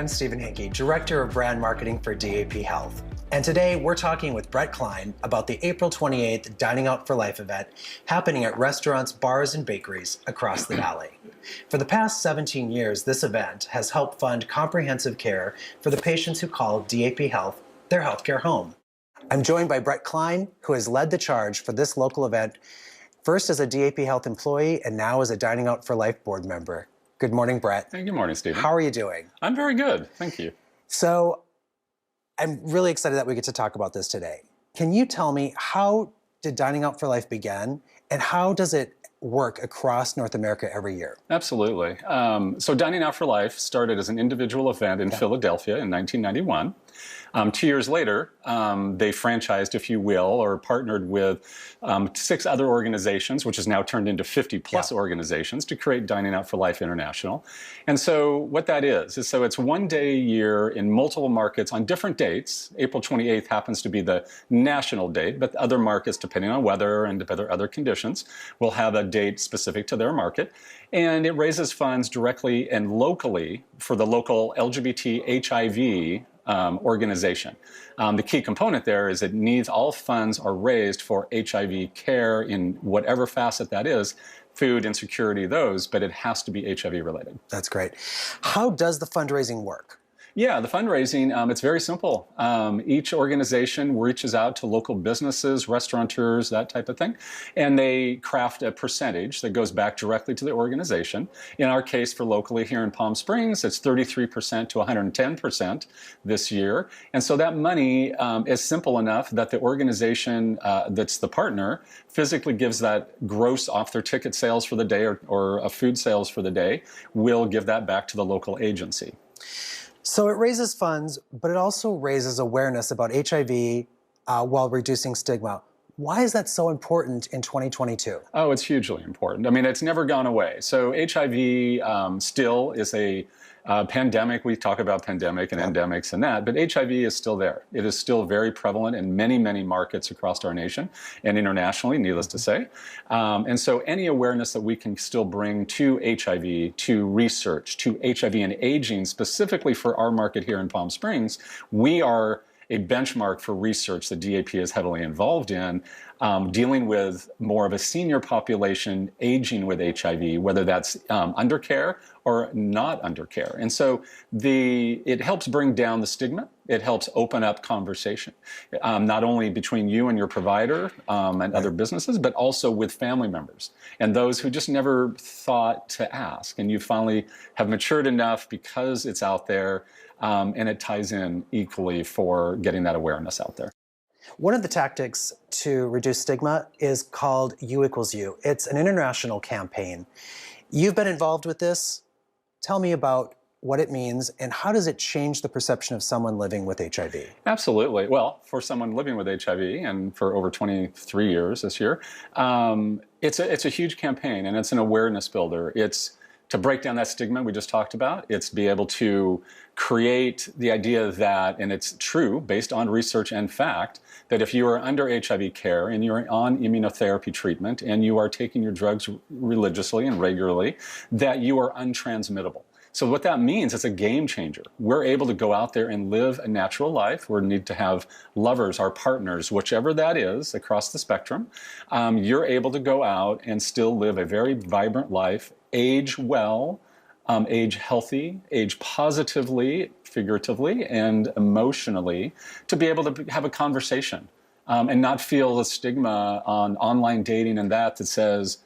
I'm Stephen Hickey, Director of Brand Marketing for DAP Health. And today we're talking with Brett Klein about the April 28th Dining Out for Life event happening at restaurants, bars, and bakeries across the valley. For the past 17 years, this event has helped fund comprehensive care for the patients who call DAP Health their healthcare home. I'm joined by Brett Klein, who has led the charge for this local event, first as a DAP Health employee and now as a Dining Out for Life board member. Good morning, Brett. Hey, good morning, Stephen. How are you doing? I'm very good, thank you. So, I'm really excited that we get to talk about this today. Can you tell me, how did Dining Out for Life begin, and how does it work across North America every year? Absolutely. So Dining Out for Life started as an individual event in Philadelphia in 1991. 2 years later, they franchised, if you will, or partnered with 6 other organizations, which has now turned into 50 plus organizations, to create Dining Out for Life International. And so what that is so it's one day a year in multiple markets on different dates. April 28th happens to be the national date, but other markets, depending on weather and other conditions, will have a date specific to their market. And it raises funds directly and locally for the local LGBT HIV organization. The key component there is all funds are raised for HIV care in whatever facet that is, food insecurity, but it has to be HIV related. That's great. How does the fundraising work? Yeah, the fundraising, it's very simple. Each organization reaches out to local businesses, restaurateurs, that type of thing, and they craft a percentage that goes back directly to the organization. In our case, for locally here in Palm Springs, it's 33% to 110% this year. And so that money is simple enough that the organization that's the partner physically gives that gross off their ticket sales for the day or food sales for the day, will give that back to the local agency. So it raises funds, but it also raises awareness about HIV while reducing stigma. Why is that so important in 2022? Oh, it's hugely important. I mean, it's never gone away. So HIV still is a pandemic. We talk about pandemic and endemics and that, but HIV is still there. It is still very prevalent in many, many markets across our nation and internationally, needless to say. And so any awareness that we can still bring to HIV, to research, to HIV and aging, specifically for our market here in Palm Springs, we are a benchmark for research that DAP is heavily involved in, dealing with more of a senior population aging with HIV, whether that's under care or not under care. And so it helps bring down the stigma. It helps open up conversation, not only between you and your provider and other businesses, but also with family members and those who just never thought to ask. And you finally have matured enough because it's out there, and it ties in equally for getting that awareness out there. One of the tactics to reduce stigma is called U equals U. It's an international campaign. You've been involved with this. Tell me about what it means and how does it change the perception of someone living with HIV? Absolutely. Well, for someone living with HIV and for over 23 years this year, it's a huge campaign, and it's an awareness builder. It's to break down that stigma we just talked about. It's to be able to create the idea that, and it's true based on research and fact, that if you are under HIV care and you're on immunotherapy treatment and you are taking your drugs religiously and regularly, that you are untransmittable. So what that means, it's a game changer. We're able to go out there and live a natural life. We need to have lovers, our partners, whichever that is across the spectrum. You're able to go out and still live a very vibrant life, age well, age healthy, age positively, figuratively, and emotionally, to be able to have a conversation and not feel the stigma on online dating and that says,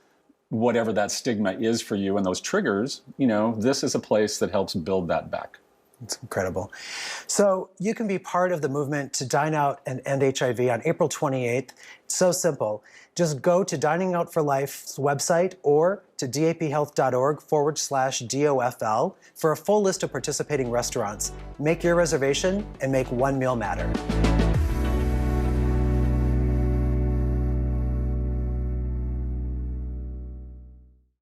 whatever that stigma is for you and those triggers, this is a place that helps build that back. It's incredible. So you can be part of the movement to dine out and end HIV on April 28th. It's so simple. Just go to Dining Out for Life's website or to daphealth.org/DOFL for a full list of participating restaurants. Make your reservation and make one meal matter.